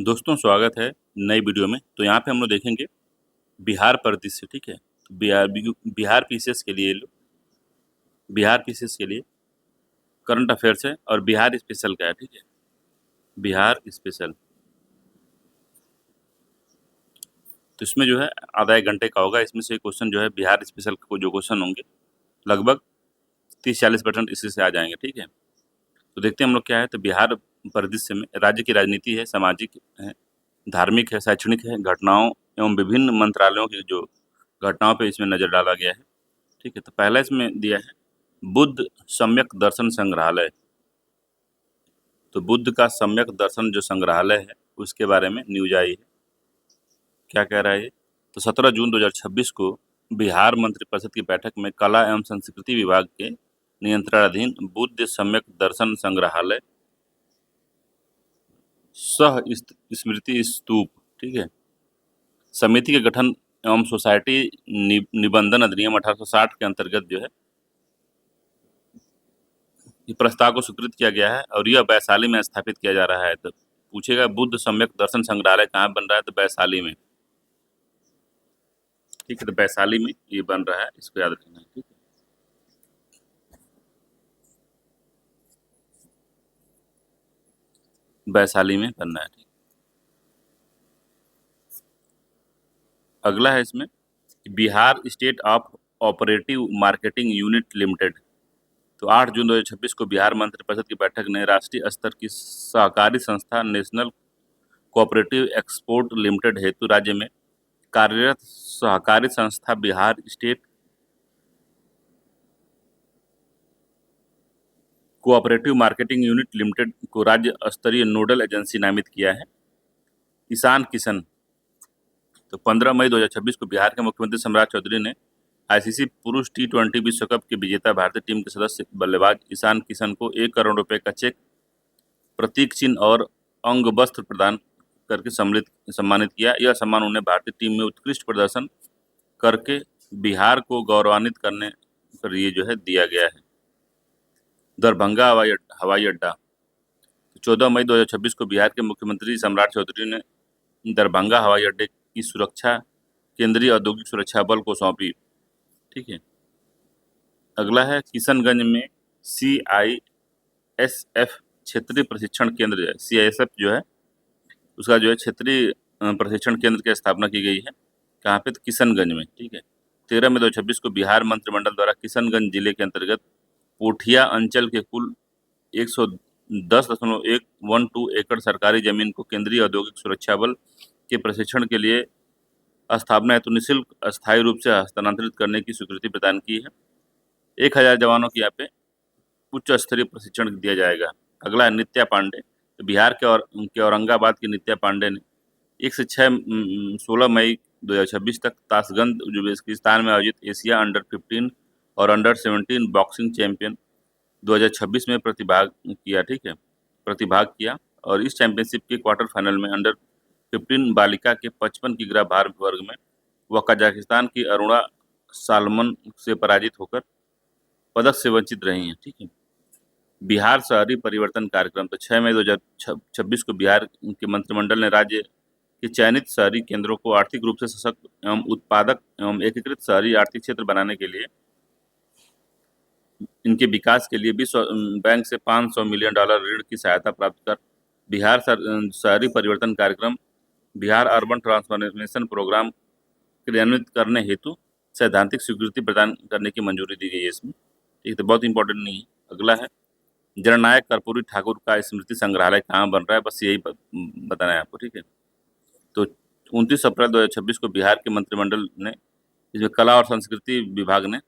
दोस्तों स्वागत है नई वीडियो में। तो यहाँ पे हम लोग देखेंगे बिहार परिदृश्य, ठीक है। तो बिहार पीसीएस के लिए करंट अफेयर्स है और बिहार स्पेशल का है, ठीक है। बिहार स्पेशल तो इसमें जो है आधा एक घंटे का होगा। इसमें से क्वेश्चन जो है बिहार स्पेशल को जो क्वेश्चन होंगे लगभग 30-40% इसी से आ जाएंगे, ठीक है। तो देखते हैं हम लोग क्या है। तो बिहार परिदृश्य में राज्य की राजनीति है, सामाजिक है, धार्मिक है, शैक्षणिक है, घटनाओं एवं विभिन्न मंत्रालयों की जो घटनाओं पे इसमें नजर डाला गया है, ठीक है। तो पहला इसमें दिया है बुद्ध सम्यक दर्शन संग्रहालय। तो बुद्ध का सम्यक दर्शन जो संग्रहालय है उसके बारे में न्यूज आई है। क्या कह रहा है ये? तो 17 जून 2026 को बिहार मंत्रिपरिषद की बैठक में कला एवं संस्कृति विभाग के नियंत्रणाधीन बुद्ध सम्यक दर्शन संग्रहालय सह स्मृति स्तूप, ठीक है, समिति के गठन एवं सोसाइटी निबंधन अधिनियम 1860 के अंतर्गत जो है ये प्रस्ताव को स्वीकृत किया गया है और यह वैशाली में स्थापित किया जा रहा है। तो पूछेगा बुद्ध सम्यक दर्शन संग्रहालय कहाँ बन रहा है? तो वैशाली में, ठीक है। तो वैशाली में ये बन रहा है, इसको याद रखना है, ठीक है। वैशाली में बनना है, ठीक। अगला है इसमें Bihar state of operative marketing unit limited. तो 8 जून 2026 को बिहार मंत्रिपरिषद की बैठक ने राष्ट्रीय स्तर की सहकारी संस्था नेशनल कोऑपरेटिव एक्सपोर्ट लिमिटेड हेतु राज्य में कार्यरत सहकारी संस्था Bihar state cooperative marketing unit limited को राज्य स्तरीय नोडल एजेंसी नामित किया है। ईशान किशन। तो 15 मई 2026 को बिहार के मुख्यमंत्री सम्राट चौधरी ने आईसीसी पुरुष T20 विश्व कप के विजेता भारतीय टीम के सदस्य बल्लेबाज ईशान किशन को 1 करोड़ रुपए का चेक, प्रतीक चिन्ह और अंग वस्त्र प्रदान करके सम्मानित किया। यह सम्मान उन्हें भारतीय टीम में उत्कृष्ट प्रदर्शन करके बिहार को गौरवान्वित करने पर ये जो है दिया गया है। दरभंगा हवाई अड्डा। 14 मई 2026 को बिहार के मुख्यमंत्री सम्राट चौधरी ने दरभंगा हवाई अड्डे की सुरक्षा केंद्रीय औद्योगिक सुरक्षा बल को सौंपी, ठीक है। अगला है किशनगंज में CISF क्षेत्रीय प्रशिक्षण केंद्र है। CISF जो है उसका जो है क्षेत्रीय प्रशिक्षण केंद्र की स्थापना की गई है। कहाँ पे? तो किशनगंज में, ठीक है। 13 मई 2026 को बिहार मंत्रिमंडल द्वारा किशनगंज जिले के अंतर्गत पोठिया अंचल के कुल 110.112 एकड़ सरकारी जमीन को केंद्रीय औद्योगिक सुरक्षा बल के प्रशिक्षण के लिए स्थापना हेतु निःशुल्क अस्थायी रूप से हस्तांतरित करने की स्वीकृति प्रदान की है। 1000 जवानों की यहाँ पे उच्च स्तरीय प्रशिक्षण दिया जाएगा। अगला है नित्या पांडे। तो बिहार के औरंगाबाद की नित्या पांडे ने 16 मई 2026 तक ताशगंज उज्बेकिस्तान में आयोजित एशिया अंडर-15 और अंडर-17 बॉक्सिंग चैंपियन 2026 में प्रतिभाग किया और इस चैंपियनशिप के क्वार्टर फाइनल में अंडर-15 बालिका के 55 किग्रा भार वर्ग में वह कजाकिस्तान की अरुणा सालमन से पराजित होकर पदक से वंचित रही हैं, ठीक है। बिहार शहरी परिवर्तन कार्यक्रम। तो 6 मई 2026 को बिहार के मंत्रिमंडल ने राज्य के चयनित शहरी केंद्रों को आर्थिक रूप से सशक्त एवं उत्पादक एवं एकीकृत शहरी आर्थिक क्षेत्र बनाने के लिए इनके विकास के लिए विश्व बैंक से $500 मिलियन ऋण की सहायता प्राप्त कर बिहार शहरी परिवर्तन कार्यक्रम बिहार अर्बन ट्रांसफॉर्मेशन प्रोग्राम क्रियान्वित करने हेतु सैद्धांतिक स्वीकृति प्रदान करने की मंजूरी दी गई है इसमें, ठीक है। तो बहुत इंपॉर्टेंट नहीं है। अगला है जननायक कर्पूरी ठाकुर का स्मृति संग्रहालय कहाँ बन रहा है? बस यही बताना है आपको, ठीक है। तो 29 अप्रैल 2026 को बिहार के मंत्रिमंडल ने इसमें कला और संस्कृति विभाग ने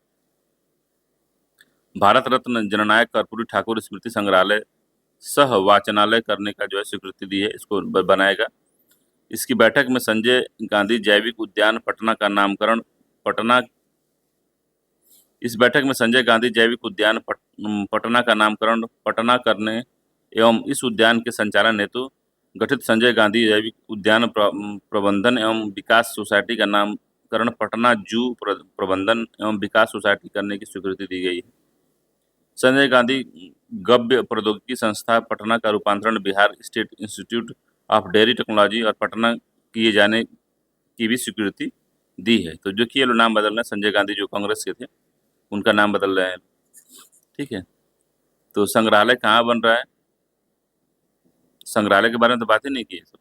भारत रत्न जननायक कर्पूरी ठाकुर स्मृति संग्रहालय सह वाचनालय करने का जो है स्वीकृति दी है। इसको बनाएगा। इसकी बैठक में संजय गांधी जैविक उद्यान पटना इस बैठक में संजय गांधी जैविक उद्यान पटना का नामकरण पटना करने एवं इस उद्यान के संचालन हेतु गठित संजय गांधी जैविक उद्यान प्रबंधन एवं विकास सोसाइटी का नामकरण पटना जू प्रबंधन एवं विकास सोसाइटी करने की स्वीकृति दी गई है। संजय गांधी गव्य प्रौद्योगिकी संस्था पटना का रूपांतरण Bihar state institute of dairy technology और पटना किए जाने की भी स्वीकृति दी है। तो जो कि ये लोग नाम बदल रहे हैं, संजय गांधी जो कांग्रेस के थे उनका नाम बदल रहे हैं। ठीक है, तो संग्रहालय कहाँ बन रहा है, संग्रहालय के बारे में तो बात ही नहीं की है सब।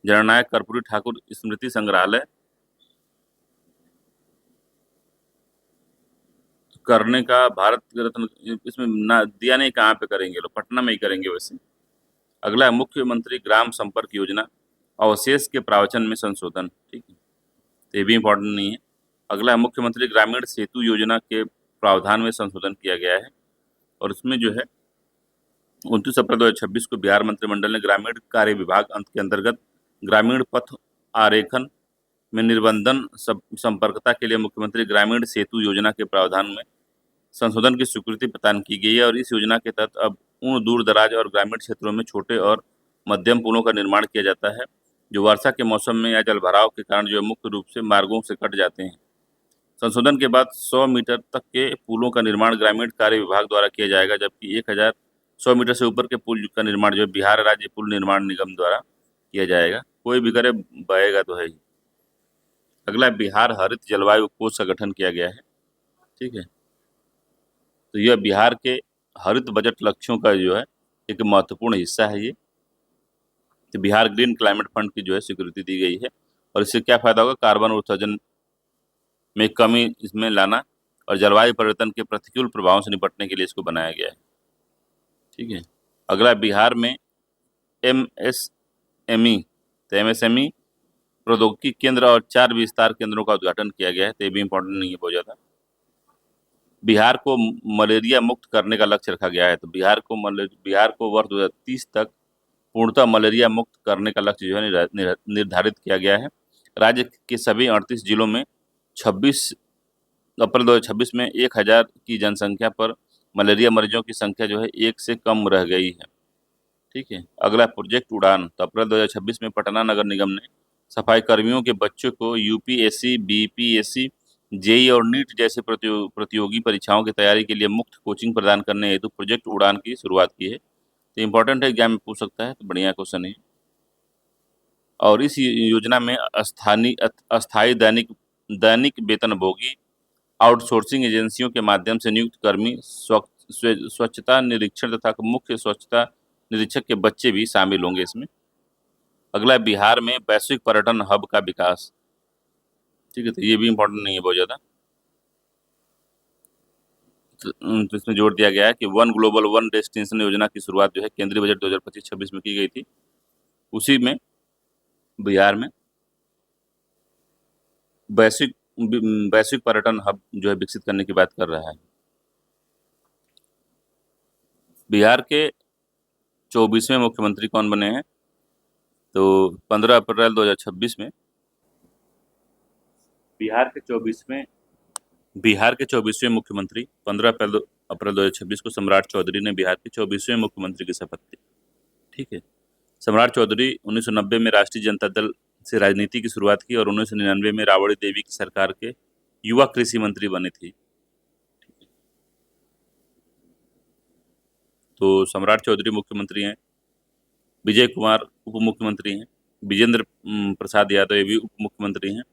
जननायक कर्पूरी ठाकुर स्मृति संग्रहालय करने का भारत रत्न इसमें ना दिया नहीं, कहाँ पे करेंगे लोग, पटना में ही करेंगे वैसे। अगला है मुख्यमंत्री ग्राम संपर्क योजना अवशेष के प्रावचन में संशोधन। ठीक है, तो ये भी इम्पोर्टेंट नहीं है। अगला है मुख्यमंत्री ग्रामीण सेतु योजना के प्रावधान में संशोधन किया गया है, और उसमें जो है 29 अप्रैल 2026 को बिहार मंत्रिमंडल ने ग्रामीण कार्य विभाग अंत के अंतर्गत ग्रामीण पथ आरेखन में निर्बंधन संपर्कता के लिए मुख्यमंत्री ग्रामीण सेतु योजना के प्रावधान में संशोधन की स्वीकृति प्रदान की गई है। और इस योजना के तहत अब उन दूर दराज और ग्रामीण क्षेत्रों में छोटे और मध्यम पुलों का निर्माण किया जाता है जो वर्षा के मौसम में या जलभराव के कारण जो मुख्य रूप से मार्गों से कट जाते हैं। संशोधन के बाद 100 मीटर तक के पुलों का निर्माण ग्रामीण कार्य विभाग द्वारा किया जाएगा, जबकि 1100 मीटर से ऊपर के पुल का निर्माण जो है बिहार राज्य पुल निर्माण निगम द्वारा किया जाएगा। कोई भी करे बहेगा तो है ही। अगला बिहार हरित जलवायु कोष का गठन किया गया है। ठीक है, तो यह बिहार के हरित बजट लक्ष्यों का जो है एक महत्वपूर्ण हिस्सा है ये। तो बिहार ग्रीन क्लाइमेट फंड की जो है स्वीकृति दी गई है, और इससे क्या फायदा होगा, कार्बन उत्सर्जन में कमी इसमें लाना और जलवायु परिवर्तन के प्रतिकूल प्रभावों से निपटने के लिए इसको बनाया गया है। ठीक है, अगला बिहार में MSME, तो MSME प्रौद्योगिकी केंद्र और 4 विस्तार केंद्रों का उद्घाटन किया गया है। तो ये भी इम्पोर्टेंट नहीं है बहुत ज़्यादा। बिहार को मलेरिया मुक्त करने का लक्ष्य रखा गया है, तो बिहार को वर्ष 2030 तक पूर्णतः मलेरिया मुक्त करने का लक्ष्य जो है निर्धारित किया गया है। राज्य के सभी 38 जिलों में 26 अप्रैल 2026 में 1000 की जनसंख्या पर मलेरिया मरीजों की संख्या जो है 1 से कम रह गई है। ठीक है, अगला प्रोजेक्ट उड़ान, तो अप्रैल 2026 में पटना नगर निगम ने सफाई कर्मियों के बच्चों को UPSC, BPSC, जेई और नीट जैसे प्रतियोगी परीक्षाओं की तैयारी के लिए मुफ्त कोचिंग प्रदान करने हेतु प्रोजेक्ट उड़ान की शुरुआत की है। तो इम्पोर्टेंट है, एग्जाम में पूछ सकता है, तो बढ़िया क्वेश्चन है। और इस योजना में अस्थायी दैनिक दैनिक वेतनभोगी आउटसोर्सिंग एजेंसियों के माध्यम से नियुक्त कर्मी, स्वच्छता निरीक्षण तथा मुख्य स्वच्छता निरीक्षक के बच्चे भी शामिल होंगे इसमें। अगला बिहार में वैश्विक पर्यटन हब का विकास। ठीक है, तो ये भी इम्पोर्टेंट नहीं है बहुत ज़्यादा। तो इसमें जोड़ दिया गया है कि वन ग्लोबल वन डेस्टिनेशन योजना की शुरुआत जो है केंद्रीय बजट 2025-26 में की गई थी। उसी में बिहार में वैश्विक वैश्विक पर्यटन हब जो है विकसित करने की बात कर रहा है। बिहार के 24वें मुख्यमंत्री कौन बने हैं, तो 15 अप्रैल 2026 में बिहार के 24वें मुख्यमंत्री 15 अप्रैल 2026 को सम्राट चौधरी ने बिहार के 24वें मुख्यमंत्री की शपथ ली। ठीक है, सम्राट चौधरी 1990 में राष्ट्रीय जनता दल से राजनीति की शुरुआत की और 1999 में राबड़ी देवी की सरकार के युवा कृषि मंत्री बने थे। तो सम्राट चौधरी मुख्यमंत्री हैं, विजय कुमार उप मुख्यमंत्री हैं, विजेंद्र प्रसाद यादव ये भी उप मुख्यमंत्री हैं।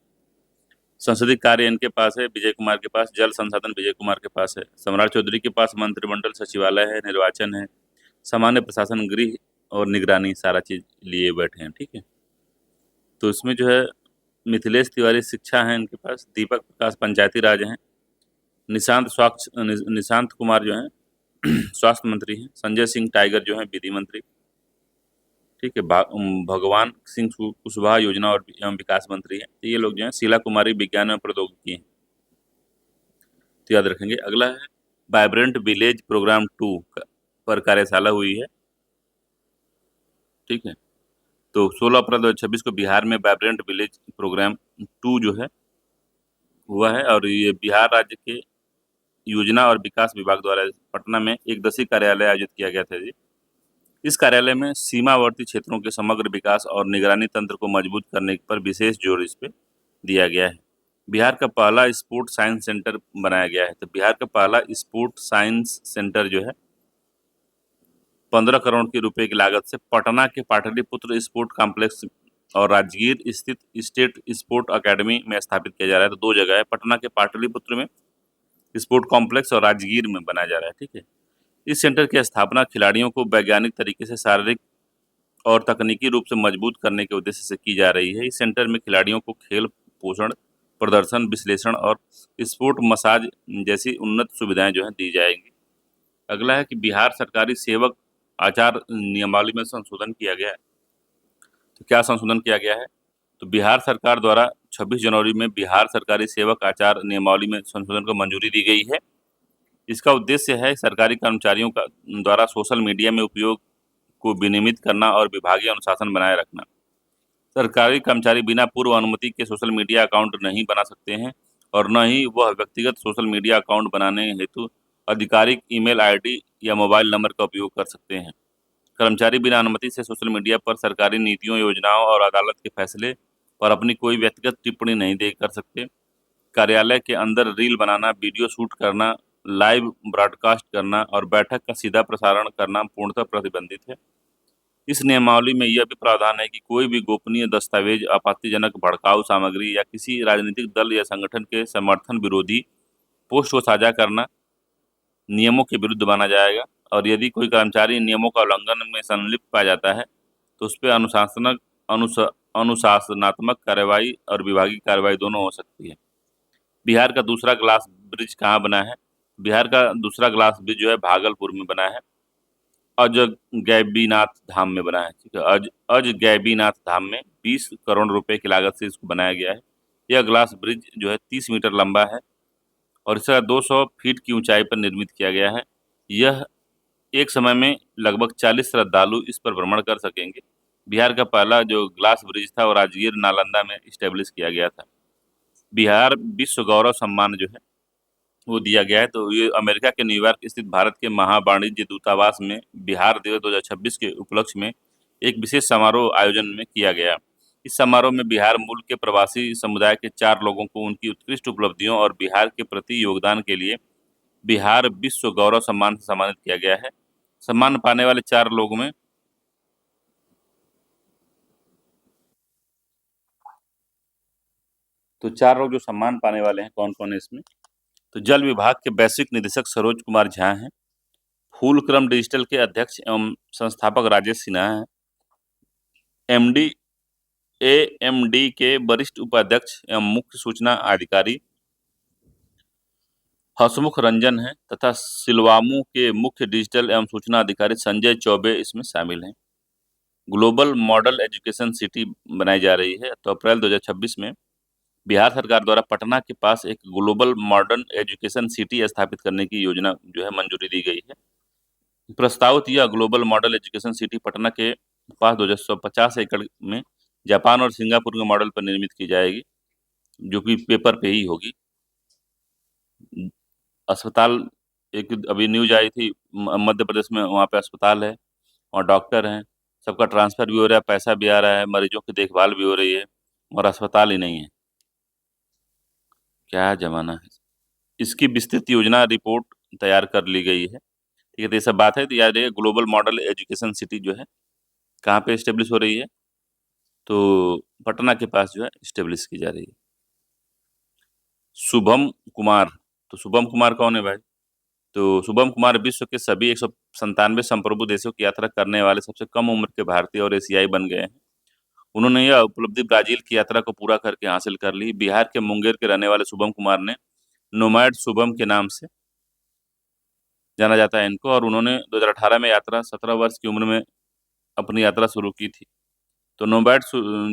संसदीय कार्य इनके पास है, विजय कुमार के पास, जल संसाधन विजय कुमार के पास है। सम्राट चौधरी के पास मंत्रिमंडल सचिवालय है, निर्वाचन है, सामान्य प्रशासन, गृह और निगरानी सारा चीज लिए बैठे हैं। ठीक है, तो इसमें जो है मिथिलेश तिवारी शिक्षा है इनके पास, दीपक प्रकाश पंचायती राज हैं, निशांत कुमार जो हैं स्वास्थ्य मंत्री हैं, संजय सिंह टाइगर जो हैं विधि मंत्री। ठीक है, भगवान सिंह कुशवाहा योजना और एवं विकास मंत्री हैं। तो ये लोग जो हैं, शीला कुमारी विज्ञान एवं प्रौद्योगिकी हैं, तो याद रखेंगे। अगला है वाइब्रेंट विलेज प्रोग्राम 2 पर कार्यशाला हुई है। ठीक है, तो 16 अप्रैल 2026 को बिहार में वाइब्रेंट विलेज प्रोग्राम 2 जो है हुआ है, और ये बिहार राज्य के योजना और विकास विभाग द्वारा पटना में एक दसी कार्यालय आयोजित किया गया था जी। इस कार्यालय में सीमावर्ती क्षेत्रों के समग्र विकास और निगरानी तंत्र को मजबूत करने पर विशेष जोर इस पे दिया गया है। बिहार का पहला स्पोर्ट साइंस सेंटर बनाया गया है, तो बिहार का पहला स्पोर्ट साइंस सेंटर जो है 15 करोड़ की रुपए की लागत से पटना के पाटलिपुत्र स्पोर्ट कॉम्प्लेक्स और राजगीर स्थित स्टेट स्पोर्ट अकेडमी में स्थापित किया जा रहा है। तो दो जगह है, पटना के पाटलिपुत्र में स्पोर्ट कॉम्प्लेक्स और राजगीर में बनाया जा रहा है। ठीक है, इस सेंटर की स्थापना खिलाड़ियों को वैज्ञानिक तरीके से शारीरिक और तकनीकी रूप से मजबूत करने के उद्देश्य से की जा रही है। इस सेंटर में खिलाड़ियों को खेल, पोषण, प्रदर्शन विश्लेषण और स्पोर्ट मसाज जैसी उन्नत सुविधाएं जो है दी जाएंगी। अगला है कि बिहार सरकारी सेवक आचार नियमावली में संशोधन किया गया है। तो क्या संशोधन किया गया है? तो बिहार सरकार द्वारा 26 जनवरी में बिहार सरकारी सेवक आचार नियमावली में संशोधन को मंजूरी दी गई है। इसका उद्देश्य है सरकारी कर्मचारियों का द्वारा सोशल मीडिया में उपयोग को विनियमित करना और विभागीय अनुशासन बनाए रखना। सरकारी कर्मचारी बिना पूर्व अनुमति के सोशल मीडिया अकाउंट नहीं बना सकते हैं और न ही वह व्यक्तिगत सोशल मीडिया अकाउंट बनाने हेतु आधिकारिक ईमेल आईडी या मोबाइल नंबर का उपयोग कर सकते हैं। कर्मचारी बिना अनुमति से सोशल मीडिया पर सरकारी नीतियों, योजनाओं और अदालत के फैसले पर अपनी कोई व्यक्तिगत टिप्पणी नहीं दे कर सकते। कार्यालय के अंदर रील बनाना, वीडियो शूट करना, लाइव ब्रॉडकास्ट करना और बैठक का सीधा प्रसारण करना पूर्णतः प्रतिबंधित है। इस नियमावली में यह भी प्रावधान है कि कोई भी गोपनीय दस्तावेज, आपत्तिजनक भड़काऊ सामग्री या किसी राजनीतिक दल या संगठन के समर्थन विरोधी पोस्ट को साझा करना नियमों के विरुद्ध माना जाएगा और यदि कोई कर्मचारी इन नियमों का उल्लंघन में संलिप्त पाया जाता है तो उस पर अनुशासनात्मक कार्रवाई और विभागीय कार्रवाई दोनों हो सकती है। बिहार का दूसरा ग्लास ब्रिज कहाँ बना है? बिहार का दूसरा ग्लास ब्रिज जो है भागलपुर में बना है, अजगैबीनाथ धाम में बना है। ठीक है, अजगैबीनाथ धाम में 20 करोड़ रुपए की लागत से इसको बनाया गया है। यह ग्लास ब्रिज जो है 30 मीटर लंबा है और इसका 200 फीट की ऊंचाई पर निर्मित किया गया है। यह एक समय में लगभग 40 श्रद्धालु इस पर भ्रमण कर सकेंगे। बिहार का पहला जो ग्लास ब्रिज था वो राजगीर नालंदा में स्टेब्लिश किया गया था। बिहार विश्व गौरव सम्मान जो है वो दिया गया है। तो ये अमेरिका के न्यूयॉर्क स्थित भारत के महावाणिज्य दूतावास में बिहार दिवस 2026 के उपलक्ष्य में एक विशेष समारोह आयोजन में किया गया। इस समारोह में बिहार मूल के प्रवासी समुदाय के 4 लोगों को उनकी उत्कृष्ट उपलब्धियों और बिहार के प्रति योगदान के लिए बिहार विश्व गौरव सम्मान से सम्मानित किया गया है। सम्मान पाने वाले 4 लोगों में तो 4 लोग जो सम्मान पाने वाले हैं कौन कौन है इसमें? तो जल विभाग के वैश्विक निदेशक सरोज कुमार झा हैं। फूलक्रम डिजिटल के अध्यक्ष एवं संस्थापक राजेश सिन्हा हैं। एमडी एएमडी के वरिष्ठ उपाध्यक्ष एवं मुख्य सूचना अधिकारी हसमुख रंजन हैं तथा सिल्वामू के मुख्य डिजिटल एवं सूचना अधिकारी संजय चौबे इसमें शामिल हैं। ग्लोबल मॉडल एजुकेशन सिटी बनाई जा रही है। तो अप्रैल 2026 में बिहार सरकार द्वारा पटना के पास एक ग्लोबल मॉडर्न एजुकेशन सिटी स्थापित करने की योजना जो है मंजूरी दी गई है। प्रस्तावित यह global model education city Patna के पास 250 एकड़ में जापान और सिंगापुर के मॉडल पर निर्मित की जाएगी, जो कि पेपर पे ही होगी। अस्पताल, एक अभी न्यूज आई थी मध्य प्रदेश में, वहाँ पे अस्पताल है, वहाँ डॉक्टर हैं, सबका ट्रांसफर भी हो रहा है, पैसा भी आ रहा है, मरीजों की देखभाल भी हो रही है और अस्पताल ही नहीं है। क्या जमाना है। इसकी विस्तृत योजना रिपोर्ट तैयार कर ली गई है। ठीक है, तो ये सब बात है। तो याद रखिए ग्लोबल मॉडल एजुकेशन सिटी जो है कहाँ पे इस्टेब्लिश हो रही है? तो पटना के पास जो है इस्टेब्लिश की जा रही है। शुभम कुमार, तो शुभम कुमार कौन है भाई? तो शुभम कुमार विश्व के सभी 197 संप्रभु देशों की यात्रा करने वाले सबसे कम उम्र के भारतीय और एशियाई बन गए हैं। उन्होंने यह उपलब्धि ब्राजील की यात्रा को पूरा करके हासिल कर ली। बिहार के मुंगेर के रहने वाले शुभम कुमार ने नोमैड शुभम के नाम से जाना जाता है इनको, और उन्होंने 2018 में यात्रा 17 वर्ष की उम्र में अपनी यात्रा शुरू की थी। तो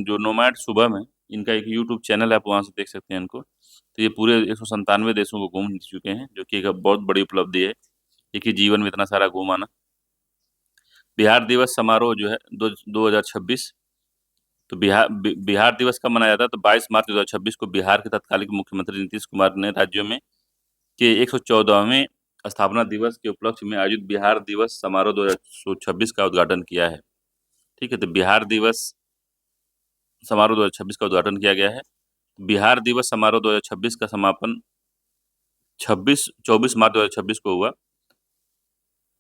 जो नोमैड शुभम है, इनका एक यूट्यूब चैनल है, आप वहाँ से देख सकते हैं इनको। तो ये पूरे 197 देशों को घूम चुके हैं, जो कि एक बहुत बड़ी उपलब्धि है, एक ही जीवन में इतना सारा घूम आना। बिहार दिवस समारोह जो है 2026, तो बिहार दिवस कब मनाया जाता है? तो 22 मार्च 2026 को बिहार के तत्कालीन मुख्यमंत्री नीतीश कुमार ने राज्यों में के 114वें स्थापना दिवस के उपलक्ष्य में आयोजित बिहार दिवस समारोह 2026 का उद्घाटन किया है। ठीक है, तो बिहार दिवस समारोह 2026 का उद्घाटन किया गया है। बिहार दिवस समारोह 2026 का समापन 24 मार्च 2026 को हुआ।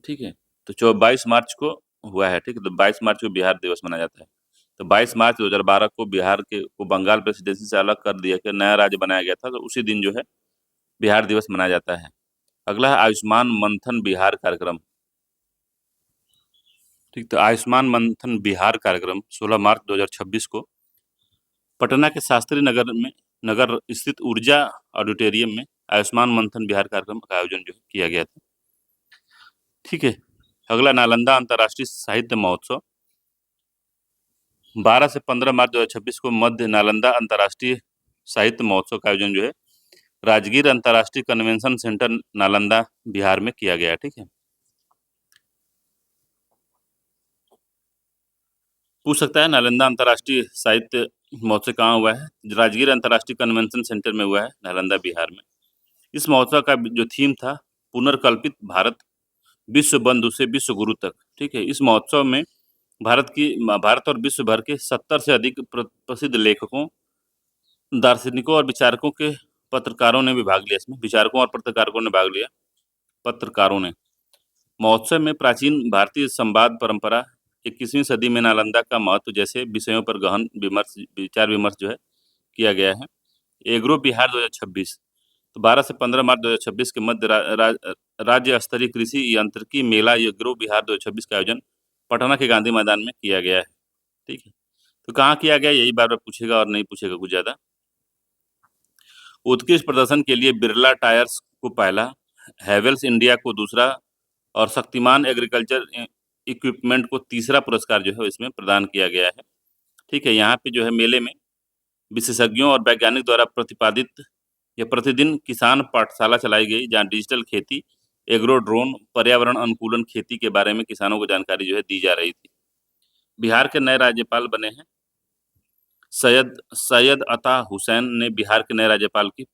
ठीक है, तो 22 मार्च को हुआ है, ठीक है। तो 22 मार्च को बिहार दिवस मनाया जाता है। तो 22 मार्च 2012 को बिहार के को बंगाल प्रेसिडेंसी से अलग कर दिया कि नया राज्य बनाया गया था, तो उसी दिन जो है बिहार दिवस मनाया जाता है। अगला है आयुष्मान मंथन बिहार कार्यक्रम। ठीक, तो आयुष्मान मंथन बिहार कार्यक्रम 16 मार्च 2026 को पटना के शास्त्री नगर स्थित ऊर्जा ऑडिटोरियम में आयुष्मान मंथन बिहार कार्यक्रम का आयोजन जो है किया गया था। ठीक है। अगला नालंदा अंतर्राष्ट्रीय साहित्य महोत्सव 12 से 15 मार्च 2026 को मध्य नालंदा अंतर्राष्ट्रीय साहित्य महोत्सव का आयोजन जो है राजगीर अंतर्राष्ट्रीय कन्वेंशन सेंटर नालंदा बिहार में किया गया। ठीक है। पूछ सकता है नालंदा अंतर्राष्ट्रीय साहित्य महोत्सव कहाँ हुआ है? राजगीर अंतर्राष्ट्रीय कन्वेंशन सेंटर में हुआ है, नालंदा बिहार में। इस महोत्सव का जो थीम था पुनर्कल्पित भारत, विश्व बंधु से विश्व गुरु तक। ठीक है। इस महोत्सव में भारत और विश्व भर के 70 से अधिक प्रसिद्ध लेखकों, दार्शनिकों और विचारकों के पत्रकारों ने भी भाग लिया। इसमें विचारकों और पत्रकारों ने भाग लिया। पत्रकारों ने महोत्सव में प्राचीन भारतीय संवाद परंपरा, 21वीं सदी में नालंदा का महत्व जैसे विषयों पर गहन विचार विमर्श जो है किया गया है। एग्रो बिहार 2026 तो 12 से 15 मार्च 2026 के मध्य राज्य स्तरीय कृषि यांत्रिकी मेला एग्रो बिहार 2026 का आयोजन पटना के गांधी मैदान में किया गया है। ठीक है। तो कहाँ किया गया, यही बार बार पूछेगा और नहीं पूछेगा कुछ ज्यादा। उत्कृष्ट प्रदर्शन के लिए बिरला टायर्स को पहला, हैवेल्स इंडिया को दूसरा और शक्तिमान एग्रीकल्चर इक्विपमेंट को तीसरा पुरस्कार जो है इसमें प्रदान किया गया है। ठीक है। यहाँ पे जो है मेले में विशेषज्ञों और वैज्ञानिक द्वारा प्रतिपादित या प्रतिदिन किसान पाठशाला चलाई गई, जहाँ डिजिटल खेती, एग्रो ड्रोन, पर्यावरण अनुकूलन खेती के बारे में किसानों को जानकारी जो है दी जा रही थी। बिहार के नए राज्यपाल बने हैं सैयद अता हुसैन ने बिहार के नए राज्यपाल की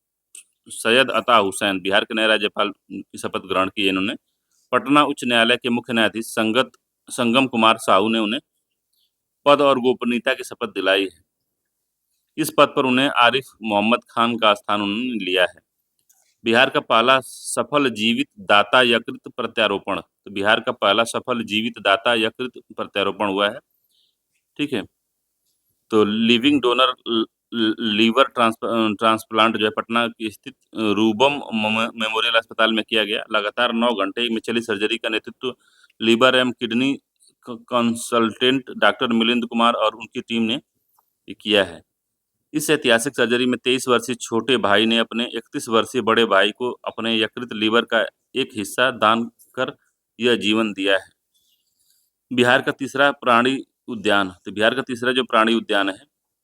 सैयद अता हुसैन बिहार के नए राज्यपाल की शपथ ग्रहण की इन्होंने। पटना उच्च न्यायालय के मुख्य न्यायाधीश संगम कुमार साहू ने उन्हें पद और गोपनीयता की शपथ दिलाई है। इस पद पर उन्हें आरिफ मोहम्मद खान का स्थान उन्होंने लिया है। बिहार का पहला सफल जीवित दाता यकृत प्रत्यारोपण, तो बिहार का पहला सफल जीवित दाता यकृत प्रत्यारोपण हुआ है। ठीक है। तो लिविंग डोनर लीवर ट्रांसप्लांट जो है पटना की स्थित रूबम मेमोरियल अस्पताल में किया गया। लगातार 9 घंटे में चली सर्जरी का नेतृत्व लीवर एवं kidney consultant doctor Milind Kumar और उनकी टीम ने किया है। इस ऐतिहासिक सर्जरी में 23 वर्षीय छोटे भाई ने अपने 31 वर्षीय बड़े भाई को अपने यकृत लीवर का एक हिस्सा दान कर यह जीवन दिया है। बिहार का तीसरा प्राणी उद्यान, तो बिहार का तीसरा जो प्राणी उद्यान है,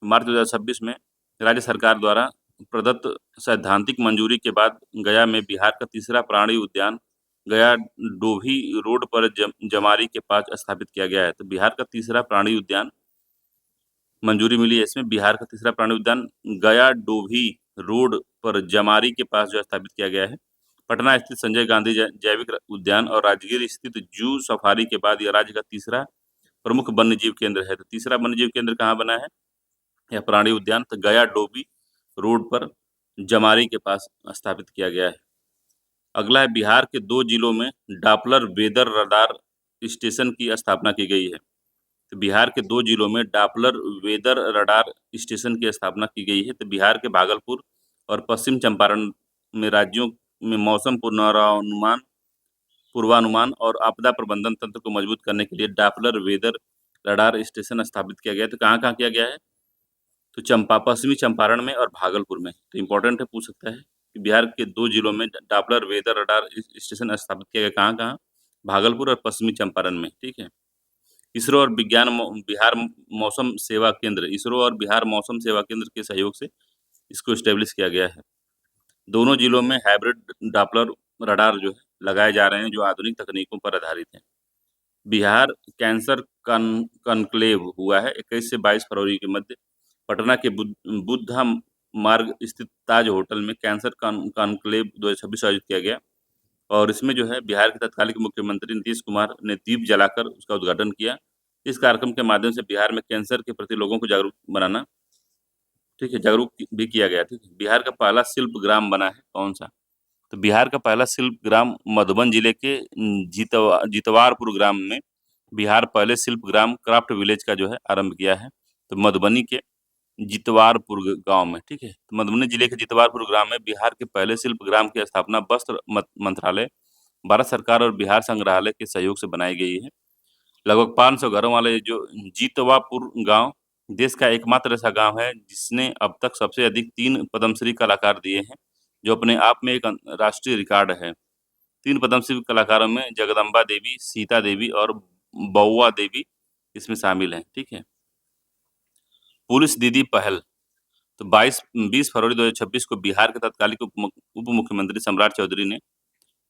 मार्च 2026 में राज्य सरकार द्वारा प्रदत्त सैद्धांतिक मंजूरी के बाद गया में बिहार का तीसरा प्राणी उद्यान गया डोभी रोड पर जमारी के पास स्थापित किया गया है। तो बिहार का तीसरा प्राणी उद्यान मंजूरी मिली है। इसमें बिहार का तीसरा प्राणी उद्यान गया डोभी रोड पर जमारी के पास जो स्थापित किया गया है। पटना स्थित संजय गांधी जैविक उद्यान और राजगीर स्थित जू सफारी के बाद यह राज्य का तीसरा प्रमुख वन्यजीव केंद्र है। तो तीसरा वन्यजीव केंद्र कहाँ बना है, यह प्राणी उद्यान तो गया डोभी रोड पर जमारी के पास स्थापित किया गया है। अगला है बिहार के 2 जिलों में डापलर वेदर रडार स्टेशन की स्थापना की गई है। तो बिहार के 2 जिलों में डापलर वेदर रडार स्टेशन की स्थापना की गई है। तो बिहार के भागलपुर और पश्चिम चंपारण में राज्यों में मौसम पूर्वानुमान और आपदा प्रबंधन तंत्र को मजबूत करने के लिए डापलर वेदर रडार स्टेशन स्थापित किया गया है। तो कहाँ कहाँ किया गया है, तो पश्चिमी चंपारण में और भागलपुर में। तो इम्पोर्टेंट है, पूछ सकता है कि बिहार के 2 जिलों में डापलर वेदर रडार स्टेशन स्थापित किया गया, कहाँ कहाँ, भागलपुर और पश्चिमी चंपारण में। ठीक है। इसरो और बिहार मौसम सेवा केंद्र के सहयोग से इसको स्टेब्लिश किया गया है। दोनों जिलों में हाइब्रिड डापलर रडार जो है लगाए जा रहे हैं, जो आधुनिक तकनीकों पर आधारित हैं। बिहार कैंसर कॉन्क्लेव हुआ है 21 से 22 फरवरी के मध्य पटना के बुद्धा मार्ग स्थित ताज होटल में कैंसर कॉन्क्लेव 2026 आयोजित किया गया और इसमें जो है बिहार के तत्कालीन मुख्यमंत्री नीतीश कुमार ने दीप जलाकर उसका उद्घाटन किया। इस कार्यक्रम के माध्यम से बिहार में कैंसर के प्रति लोगों को जागरूक बनाना, ठीक है, जागरूक भी किया गया। ठीक है। बिहार का पहला शिल्प ग्राम बना है कौन सा, तो बिहार का पहला शिल्प ग्राम मधुबन जिले के जितवारपुर ग्राम में बिहार पहले शिल्प ग्राम क्राफ्ट विलेज का जो है आरंभ किया है। तो मधुबनी के जितवारपुर गांव में, ठीक है। तो मधुबनी जिले के जितवारपुर ग्राम में बिहार के पहले शिल्प ग्राम की स्थापना वस्त्र मंत्रालय, भारत सरकार और बिहार संग्रहालय के सहयोग से बनाई गई है। लगभग 500 घरों वाले जो जितवापुर गांव देश का एकमात्र ऐसा गांव है जिसने अब तक सबसे अधिक 3 पद्मश्री कलाकार दिए हैं, जो अपने आप में एक राष्ट्रीय रिकॉर्ड है। 3 पद्मश्री कलाकारों में जगदम्बा देवी, सीता देवी और बउआ देवी इसमें शामिल हैं, ठीक है। पुलिस दीदी पहल। तो 20 फरवरी 2026 को बिहार के तत्कालीन उप मुख्यमंत्री सम्राट चौधरी ने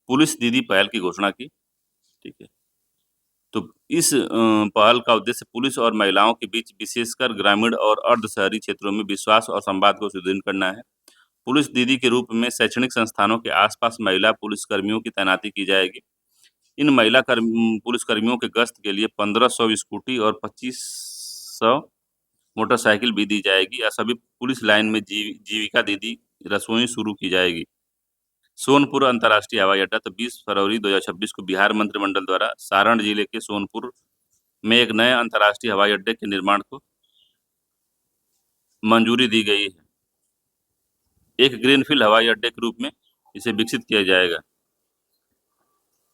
पुलिस दीदी पहल की घोषणा की, ठीक है। तो इस पहल का उद्देश्य पुलिस और महिलाओं के बीच विशेषकर ग्रामीण और अर्ध शहरी क्षेत्रों में विश्वास और संवाद को सुदृढ़ करना है। पुलिस दीदी के रूप में शैक्षणिक संस्थानों के आसपास महिला पुलिसकर्मियों की तैनाती की जाएगी। इन महिला पुलिसकर्मियों के गश्त के लिए 1500 स्कूटी और 2500 मोटरसाइकिल भी दी जाएगी। या सभी पुलिस लाइन में जीविका दीदी रसोई शुरू की जाएगी। सोनपुर अंतर्राष्ट्रीय हवाई अड्डा। तो 20 फरवरी 2026 को बिहार मंत्रिमंडल द्वारा सारण जिले के सोनपुर में एक नए अंतर्राष्ट्रीय हवाई अड्डे के निर्माण को मंजूरी दी गई है। एक ग्रीनफील्ड हवाई अड्डे के रूप में इसे विकसित किया जाएगा।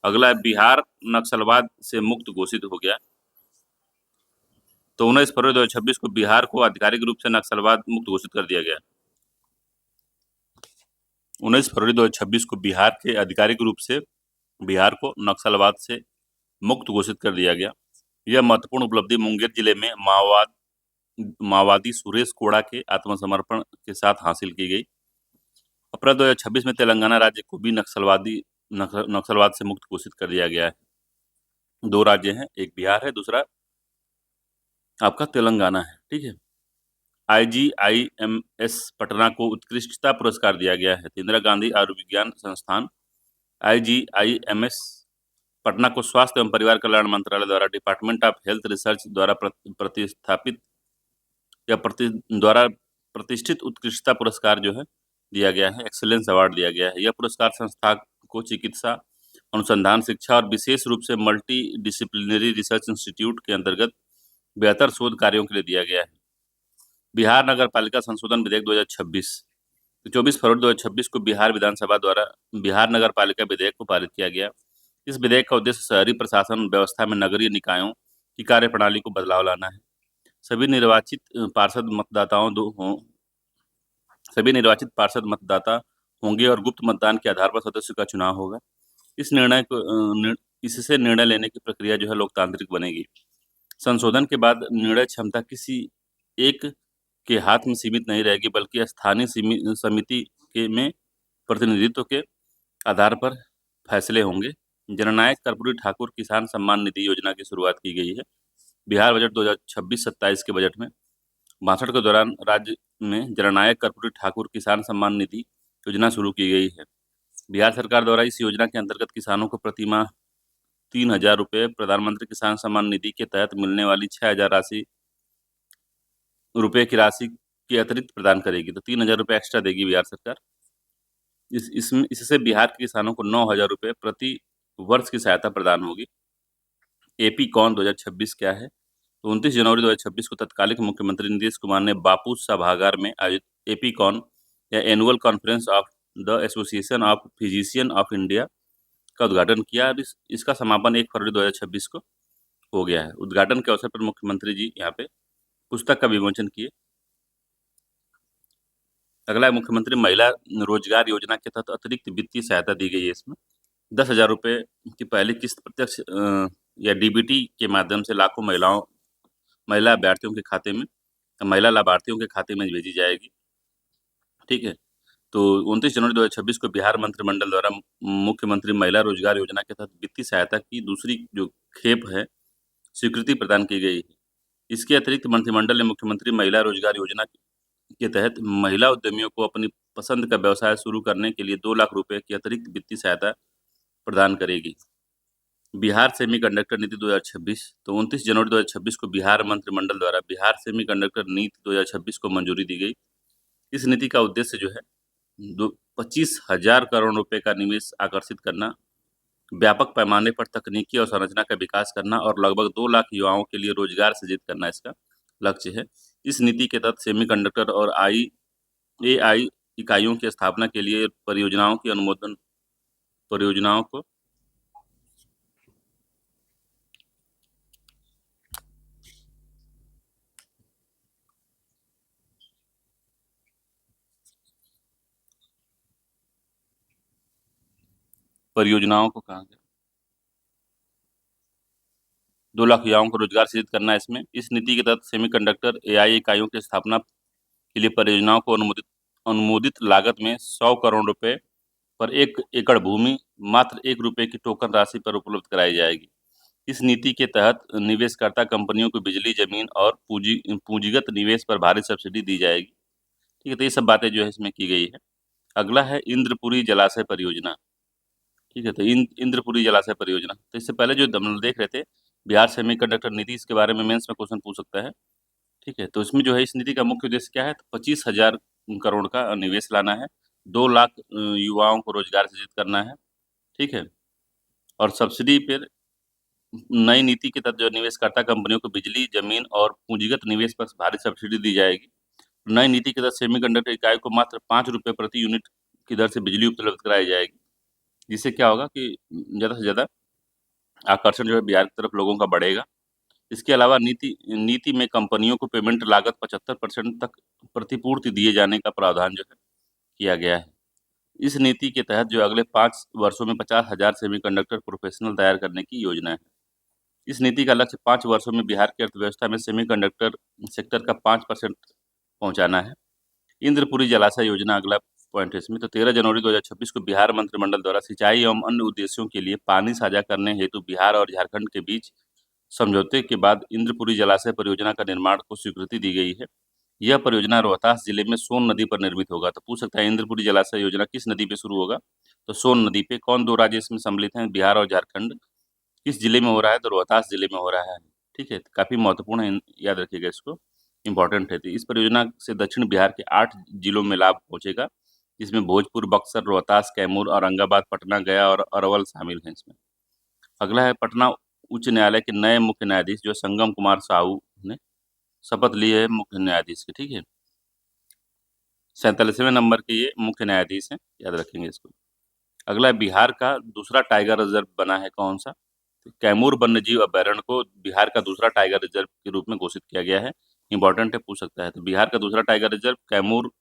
अगला है बिहार नक्सलवाद से मुक्त घोषित हो गया। तो 19 फरवरी 2026 को बिहार को आधिकारिक रूप से नक्सलवाद मुक्त घोषित कर दिया गया। 19 फरवरी 2026 को बिहार के आधिकारिक रूप से बिहार को नक्सलवाद से मुक्त घोषित कर दिया गया। यह महत्वपूर्ण उपलब्धि मुंगेर जिले में माओवादी सुरेश कोड़ा के आत्मसमर्पण के साथ हासिल की गई। अप्रैल 2026 में तेलंगाना राज्य को भी नक्सलवाद से मुक्त घोषित कर दिया गया है। 2 राज्य हैं, एक बिहार है, दूसरा आपका तेलंगाना है, ठीक है। IGIMS पटना को उत्कृष्टता पुरस्कार दिया गया है। इंदिरा गांधी आयुर्विज्ञान संस्थान IGIMS पटना को स्वास्थ्य एवं परिवार कल्याण मंत्रालय द्वारा डिपार्टमेंट ऑफ हेल्थ रिसर्च द्वारा प्रतिष्ठित उत्कृष्टता पुरस्कार जो है दिया गया है, एक्सीलेंस अवार्ड दिया गया है। यह पुरस्कार संस्था को चिकित्सा अनुसंधान, शिक्षा और विशेष रूप से मल्टी डिसिप्लिनरी रिसर्च इंस्टीट्यूट के अंतर्गत बेहतर शोध कार्यों के लिए दिया गया है। बिहार नगर पालिका संशोधन विधेयक 2026। 24 फरवरी 2026 को बिहार विधानसभा द्वारा बिहार नगर पालिका विधेयक को पारित किया गया। इस विधेयक का उद्देश्य शहरी प्रशासन व्यवस्था में नगरीय निकायों की कार्यप्रणाली को बदलाव लाना है। सभी निर्वाचित पार्षद मतदाता होंगे और गुप्त मतदान के आधार पर सदस्यों का चुनाव होगा। इससे निर्णय लेने की प्रक्रिया जो है लोकतांत्रिक बनेगी। संशोधन के बाद निर्णय क्षमता किसी एक के हाथ में सीमित नहीं रहेगी, बल्कि स्थानीय समिति में प्रतिनिधित्व के आधार पर फैसले होंगे। जननायक कर्पूरी ठाकुर किसान सम्मान निधि योजना की शुरुआत की गई है। बिहार बजट 2026-27 के बजट में 62 के दौरान राज्य में जननायक कर्पूरी ठाकुर किसान सम्मान निधि योजना शुरू की गई है। बिहार सरकार द्वारा इस योजना के अंतर्गत किसानों को प्रतिमाह 3000 रुपये प्रधानमंत्री किसान सम्मान निधि के तहत मिलने वाली 6000 रुपये की राशि के अतिरिक्त प्रदान करेगी। तो 3000 रुपये एक्स्ट्रा देगी बिहार सरकार। इससे बिहार के किसानों को 9000 रुपये प्रति वर्ष की सहायता प्रदान होगी। एपी कॉन 2026 क्या है? तो 29 जनवरी 2026 को तत्कालीन मुख्यमंत्री नीतीश कुमार ने बापू सभागार में आयोजित एपी कॉन या annual conference of the association of physician of India का उद्घाटन किया। और इसका समापन 1 फरवरी 2026 को हो गया है। उद्घाटन के अवसर पर मुख्यमंत्री जी यहाँ पे पुस्तक का विमोचन किए। अगला मुख्यमंत्री महिला रोजगार योजना के तहत अतिरिक्त वित्तीय सहायता दी गई है। इसमें 10,000 रुपये की पहली किस्त प्रत्यक्ष या डीबीटी के माध्यम से लाखों महिला अभ्यर्थियों के खाते में, महिला लाभार्थियों के खाते में भेजी जाएगी, ठीक है। तो 29 जनवरी 2026 को बिहार मंत्रिमंडल द्वारा मुख्यमंत्री महिला रोजगार योजना के तहत वित्तीय सहायता की दूसरी जो खेप है स्वीकृति प्रदान की गई है। इसके अतिरिक्त मंत्रिमंडल ने मुख्यमंत्री महिला रोजगार योजना के तहत महिला उद्यमियों को अपनी पसंद का व्यवसाय शुरू करने के लिए 2 लाख रुपए की अतिरिक्त वित्तीय सहायता प्रदान करेगी। बिहार सेमीकंडक्टर नीति 2026। तो 29 जनवरी 2026 को बिहार मंत्रिमंडल द्वारा बिहार सेमीकंडक्टर नीति 2026 को मंजूरी दी गई। इस नीति का उद्देश्य जो है 25,000 करोड़ रुपए का निवेश आकर्षित करना, व्यापक पैमाने पर तकनीकी और संरचना का विकास करना और लगभग 2 लाख युवाओं के लिए रोजगार सृजित करना इसका लक्ष्य है। इस नीति के तहत सेमीकंडक्टर और एआई इकाइयों की स्थापना के लिए परियोजनाओं को कहा गया 2 लाख युवाओं को रोजगार सृजित करना है इसमें। इस नीति के तहत सेमीकंडक्टर एआई इकाइयों की स्थापना के लिए परियोजनाओं को अनुमोदित लागत में 100 करोड़ रुपए पर 1 एकड़ भूमि मात्र 1 रुपए की टोकन राशि पर उपलब्ध कराई जाएगी। इस नीति के तहत निवेशकर्ता कंपनियों को बिजली, जमीन और पूंजीगत निवेश पर भारी सब्सिडी दी जाएगी। ठीक है, तो ये सब बातें जो है इसमें की गई है। अगला है इंद्रपुरी जलाशय परियोजना। ठीक है, तो इंद्रपुरी जलाशय परियोजना, तो इससे पहले जो हम देख रहे थे बिहार सेमीकंडक्टर नीति, इसके बारे में मेंस में क्वेश्चन पूछ सकता है। ठीक है, तो इसमें जो है इस नीति का मुख्य उद्देश्य क्या है, तो 25,000 करोड़ का निवेश लाना है, 2 लाख युवाओं को रोजगार सृजित करना है। ठीक है, और सब्सिडी पर नई नीति के तहत जो निवेशकर्ता कंपनियों को बिजली, जमीन और पूंजीगत निवेश पर भारी सब्सिडी दी जाएगी। नई नीति के तहत सेमीकंडक्टर इकाई को मात्र 5 रुपए प्रति यूनिट की दर से बिजली उपलब्ध कराई जाएगी, जिससे क्या होगा कि ज़्यादा से ज़्यादा आकर्षण जो है बिहार की तरफ लोगों का बढ़ेगा। इसके अलावा नीति में कंपनियों को पेमेंट लागत 75% तक प्रतिपूर्ति दिए जाने का प्रावधान जो है किया गया है। इस नीति के तहत जो अगले 5 वर्षों में 50,000 सेमीकंडक्टर प्रोफेशनल तैयार करने की योजना है। इस नीति का लक्ष्य 5 वर्षों में बिहार की अर्थव्यवस्था में सेमीकंडक्टर सेक्टर का 5% पहुंचाना है। इंद्रपुरी जलाशय योजना अगला पॉइंट है इसमें। तो 13 जनवरी 2026 को बिहार मंत्रिमंडल द्वारा सिंचाई एवं अन्य उद्देश्यों के लिए पानी साझा करने हेतु बिहार और झारखंड के बीच समझौते के बाद इंद्रपुरी जलाशय परियोजना का निर्माण को स्वीकृति दी गई है। यह परियोजना रोहतास जिले में सोन नदी पर निर्मित होगा। तो पूछ सकता है इंद्रपुरी जलाशय योजना किस नदी पे शुरू होगा, तो सोन नदी पे। कौन 2 राज्य इसमें सम्मिलित हैं, बिहार और झारखंड। किस जिले में हो रहा है, तो रोहतास जिले में हो रहा है। ठीक है, काफ़ी महत्वपूर्ण है, याद रखिएगा इसको, इंपॉर्टेंट है। तो इस परियोजना से दक्षिण बिहार के 8 जिलों में लाभ पहुंचेगा, जिसमें भोजपुर, बक्सर, रोहतास, कैमूर, औरंगाबाद, पटना, गया और अरवल शामिल हैं इसमें। अगला है पटना उच्च न्यायालय के नए मुख्य न्यायाधीश जो संगम कुमार साहू ने शपथ ली है मुख्य न्यायाधीश की। ठीक है, 47वें नंबर के ये मुख्य न्यायाधीश हैं, याद रखेंगे इसको। अगला है बिहार का दूसरा टाइगर रिजर्व बना है कौन सा, तो कैमूर वन्यजीव अभयारण्य को बिहार का दूसरा टाइगर रिजर्व के रूप में घोषित किया गया है। इंपॉर्टेंट है, पूछ सकता है। तो बिहार का दूसरा टाइगर रिजर्व कैमूर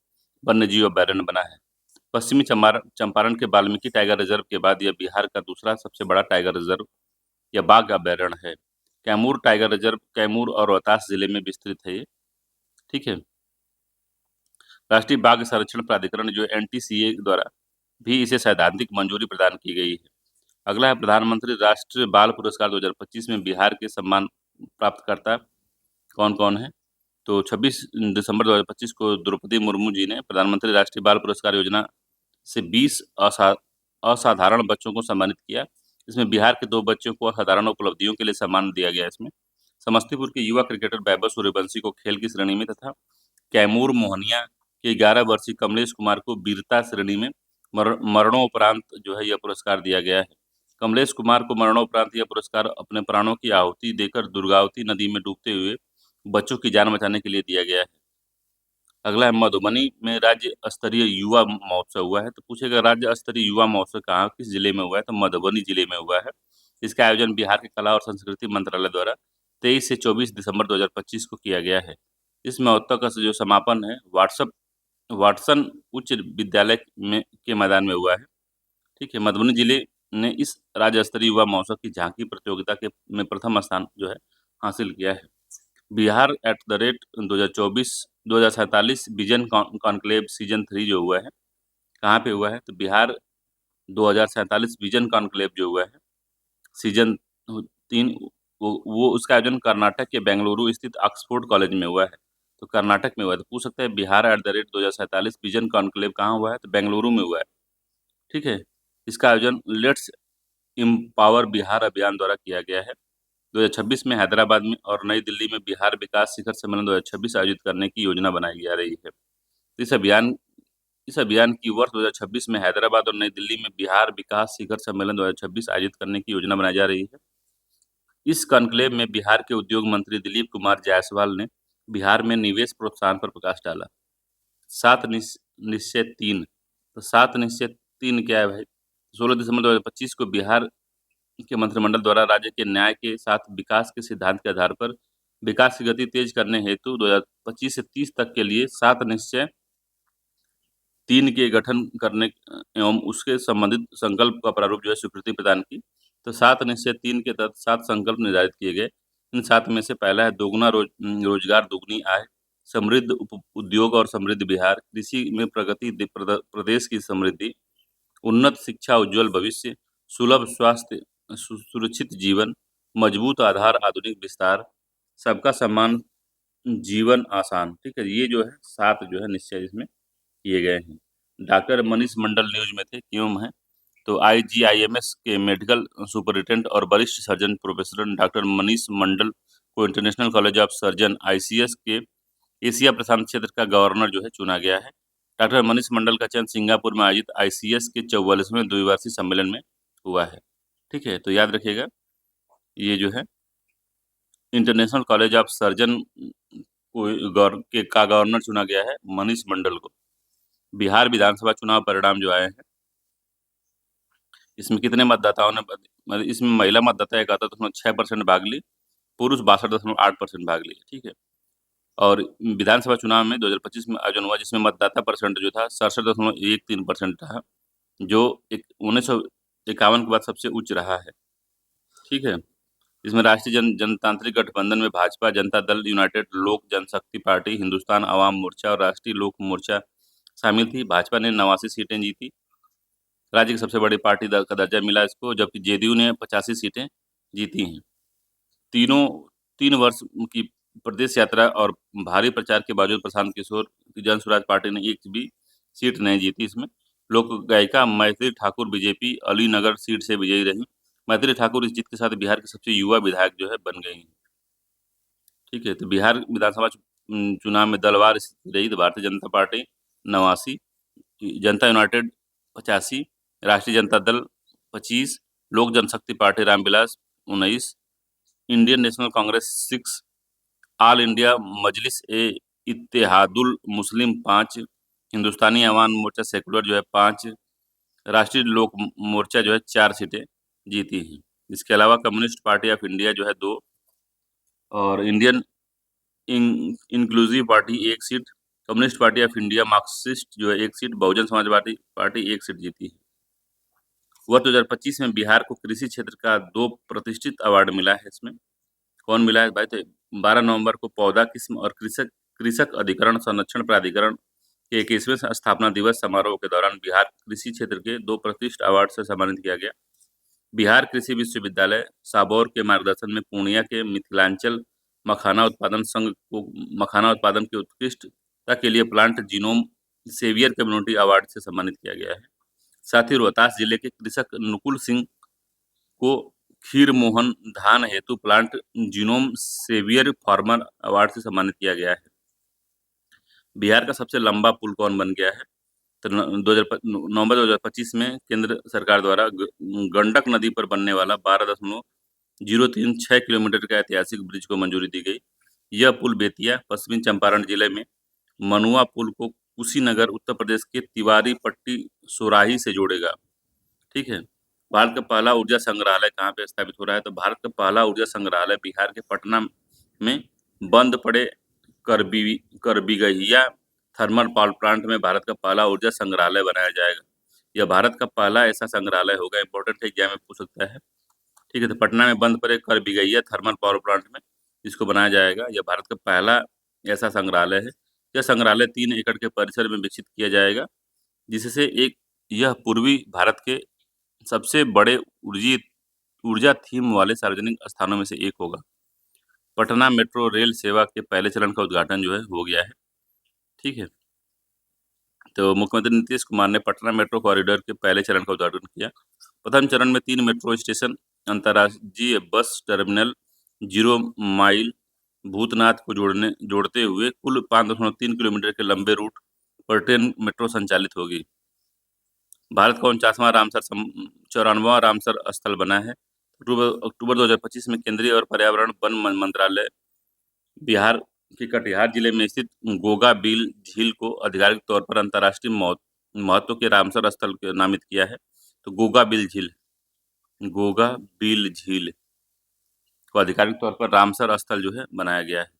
वन्यजीव अभयारण्य बना है। पश्चिमी चंपारण के वाल्मीकि टाइगर रिजर्व के बाद यह बिहार का दूसरा सबसे बड़ा टाइगर रिजर्व या बाघ अभयारण्य है। कैमूर टाइगर रिजर्व कैमूर और रोहतास जिले में विस्तृत है ये। ठीक है, राष्ट्रीय बाघ संरक्षण प्राधिकरण जो एनटीसीए द्वारा भी इसे सैद्धांतिक मंजूरी प्रदान की गई है। अगला है प्रधानमंत्री राष्ट्रीय बाल पुरस्कार 2025 में बिहार के सम्मान प्राप्तकर्ता कौन कौन है, तो 26 दिसंबर 2025 को द्रौपदी मुर्मू जी ने प्रधानमंत्री राष्ट्रीय बाल पुरस्कार योजना से 20 असाधारण बच्चों को सम्मानित किया। इसमें बिहार के 2 बच्चों को असाधारण उपलब्धियों के लिए सम्मान दिया गया। इसमें समस्तीपुर के युवा क्रिकेटर वैभव सूर्यवंशी को खेल की श्रेणी में तथा कैमूर मोहनिया के 11 वर्षीय कमलेश कुमार को वीरता श्रेणी में मरणोपरांत जो है यह पुरस्कार दिया गया है। कमलेश कुमार को मरणोपरांत यह पुरस्कार अपने प्राणों की आहुति देकर दुर्गावती नदी में डूबते हुए बच्चों की जान बचाने के लिए दिया गया है। अगला है मधुबनी में राज्य स्तरीय युवा महोत्सव हुआ है। तो पूछेगा राज्य स्तरीय युवा महोत्सव कहाँ किस जिले में हुआ है, तो मधुबनी जिले में हुआ है। इसका आयोजन बिहार के कला और संस्कृति मंत्रालय द्वारा 23 से 24 दिसंबर 2025 को किया गया है। इस महोत्सव का जो समापन है वाटसन उच्च विद्यालय में के मैदान में हुआ है। ठीक है, मधुबनी जिले ने इस राज्य स्तरीय युवा महोत्सव की झांकी प्रतियोगिता के में प्रथम स्थान जो है हासिल किया है। बिहार @ 2024-2047 विजन कॉन्क्लेव सीजन 3 जो हुआ है, कहाँ पे हुआ है, तो बिहार 2047 विजन कॉन्क्लेव जो हुआ है सीजन 3 वो उसका आयोजन कर्नाटक के बेंगलुरु स्थित ऑक्सफोर्ड कॉलेज में हुआ है। तो कर्नाटक में हुआ है। तो पूछ सकते हैं बिहार @ 2047 विजन कॉन्क्लेव कहाँ हुआ है, तो बेंगलुरु में हुआ है। ठीक है, इसका आयोजन लेट्स एम्पावर बिहार अभियान द्वारा किया गया है। 2026 में हैदराबाद में और नई दिल्ली में बिहार विकास शिखर सम्मेलन 2026 आयोजित करने की योजना बनाई जा रही है। इस अभियान इस अभियान की वर्ष 2026 में हैदराबाद और नई दिल्ली में बिहार विकास शिखर सम्मेलन 2026 आयोजित करने की योजना बनाई जा रही है। इस कॉन्क्लेव में बिहार के उद्योग मंत्री दिलीप कुमार जायसवाल ने बिहार में निवेश प्रोत्साहन पर प्रकाश डाला। 7 निश्चय 3। तो 7 निश्चय 3 क्या है भाई? 16 दिसंबर 2025 को बिहार के मंत्रिमंडल द्वारा राज्य के न्याय के साथ विकास के सिद्धांत के आधार पर विकास की गति तेज करने हेतु 2025 से 30 तक के लिए 7 निश्चय 3 के गठन करने एवं उसके संबंधित संकल्प का प्रारूप जो है स्वीकृति प्रदान की। तो 7 निश्चय 3 के तहत 7 संकल्प निर्धारित किए गए। इन 7 में से पहला है दोगुना रोजगार, दुगनी आय, समृद्ध उद्योग और समृद्ध बिहार, कृषि में प्रगति, प्रदेश की समृद्धि, उन्नत शिक्षा, उज्जवल भविष्य, सुलभ स्वास्थ्य, सुरक्षित जीवन, मजबूत आधार, आधुनिक विस्तार, सबका सम्मान, जीवन आसान। ठीक है, ये जो है 7 जो है निश्चय इसमें किए गए हैं। डॉक्टर मनीष मंडल न्यूज में थे, क्यों हैं? तो IGIMS के मेडिकल सुपरिटेंडेंट और वरिष्ठ surgeon professor doctor Manish Mandal को international college of surgeon ICS के एशिया प्रशांत क्षेत्र का गवर्नर जो है चुना गया है। डॉक्टर मनीष मंडल का चयन सिंगापुर में आयोजित ICS के 44वें द्विवार्षिक सम्मेलन में हुआ है। ठीक है, तो याद रखिएगा, ये जो है इंटरनेशनल कॉलेज ऑफ सर्जन का गवर्नर चुना गया है मनीष मंडल को। बिहार विधानसभा चुनाव परिणाम जो आए हैं, इसमें कितने मतदाताओं ने इसमें महिला मतदाता 71.6% भाग ली, पुरुष 62.8% भाग लिए। ठीक है, और विधानसभा चुनाव में 2025 में आयोजन हुआ, जिसमें मतदाता परसेंट जो था 67.13% था, जो 1951 के बाद सबसे उच्च रहा है। ठीक है, इसमें राष्ट्रीय जनतांत्रिक गठबंधन में भाजपा, जनता दल यूनाइटेड, लोक जनशक्ति पार्टी, हिंदुस्तान अवाम मोर्चा और राष्ट्रीय लोक मोर्चा शामिल थी। भाजपा ने 89 सीटें जीती, राज्य की सबसे बड़ी पार्टी का दर्जा मिला इसको, जबकि JDU ने 85 सीटें जीती हैं। 3 वर्ष की प्रदेश यात्रा और भारी प्रचार के बावजूद प्रशांत किशोर की जन स्वराज पार्टी ने एक भी सीट नहीं जीती। इसमें लोक गायिका मैथिली ठाकुर बीजेपी अलीनगर सीट से विजयी रही। मैथिली ठाकुर इस जीत के साथ बिहार की सबसे युवा विधायक जो है बन गई हैं। ठीक है, तो बिहार विधानसभा चुनाव में दलवार स्थिति रही। तो भारतीय जनता पार्टी 89, जनता यूनाइटेड 85, राष्ट्रीय जनता Dal 25, Lok Janshakti Party Ramvilas 19, Indian National Congress 6, All India Majlis e Ittehadul Muslim 5, Hindustani Awam Morcha secular जो है 5, राष्ट्रीय लोक मोर्चा जो है 4 सीटें जीती हैं। इसके अलावा कम्युनिस्ट पार्टी ऑफ इंडिया जो है 2, और Indian inclusive party 1 seat, communist party of India Marxist जो है 1 seat, Bahujan Samaj party 1 seat जीती है। वर्ष 2025 में बिहार को कृषि क्षेत्र का 2 प्रतिष्ठित अवार्ड मिला है। इसमें कौन मिला है भाई? तो 12 नवंबर को पौधा किस्म और कृषक कृषक अधिकरण संरक्षण प्राधिकरण के 21वें स्थापना दिवस समारोह के दौरान बिहार कृषि क्षेत्र के 2 प्रतिष्ठित अवार्ड से सम्मानित किया गया। बिहार कृषि विश्वविद्यालय साबौर के मार्गदर्शन में पूर्णिया के मिथिलांचल मखाना उत्पादन संघ को मखाना उत्पादन की उत्कृष्टता के लिए plant genome saviour community award से सम्मानित किया गया है। साथ ही रोहतास जिले के कृषक नुकुल सिंह को खीर मोहन धान हेतु plant genome saviour farmer award से सम्मानित किया गया है। बिहार का सबसे लंबा पुल कौन बन गया है? तो नवंबर 2025 में केंद्र सरकार द्वारा गंडक नदी पर बनने वाला 12.036 किलोमीटर का ऐतिहासिक ब्रिज को मंजूरी दी गई। यह पुल बेतिया पश्चिमी चंपारण जिले में, मनुआ पुल को कुशीनगर उत्तर प्रदेश के तिवारी पट्टी सोराही से जोड़ेगा। ठीक है, भारत का पहला ऊर्जा संग्रहालय कहाँ पे स्थापित हो रहा है? तो भारत का पहला ऊर्जा संग्रहालय बिहार के पटना में बंद पड़े करबिगहिया थर्मल पावर प्लांट में भारत का पहला ऊर्जा संग्रहालय बनाया जाएगा। यह भारत का पहला ऐसा संग्रहालय होगा, इंपॉर्टेंट एग्जाम में पूछ सकता है। ठीक है, तो पटना में बंद पड़े करबिगहिया थर्मल पावर प्लांट में इसको बनाया जाएगा। यह भारत का पहला ऐसा संग्रहालय है। यह संग्रहालय 3 एकड़ के परिसर में विकसित किया जाएगा, जिससे यह पूर्वी भारत के सबसे बड़े ऊर्जा थीम वाले सार्वजनिक स्थानों में से एक होगा। पटना मेट्रो रेल सेवा के पहले चरण का उद्घाटन जो है हो गया है। ठीक है, तो मुख्यमंत्री नीतीश कुमार ने पटना मेट्रो कॉरिडोर के पहले चरण का उद्घाटन किया। प्रथम चरण में 3 मेट्रो स्टेशन, अंतर्राज्यीय बस टर्मिनल, 0 माइल भूतनाथ को जोड़ते हुए कुल 5.3 किलोमीटर के लंबे रूट और ट्रेन मेट्रो संचालित होगी। भारत का 49वां रामसर 94वां रामसर स्थल बना है। अक्टूबर 2025 में केंद्रीय और पर्यावरण वन मंत्रालय बिहार के कटिहार जिले में स्थित गोगा बील झील को आधिकारिक तौर पर अंतर्राष्ट्रीय महत्व के रामसर स्थल के नामित किया है। तो गोगा बील झील को आधिकारिक तौर पर रामसर स्थल जो है बनाया गया है।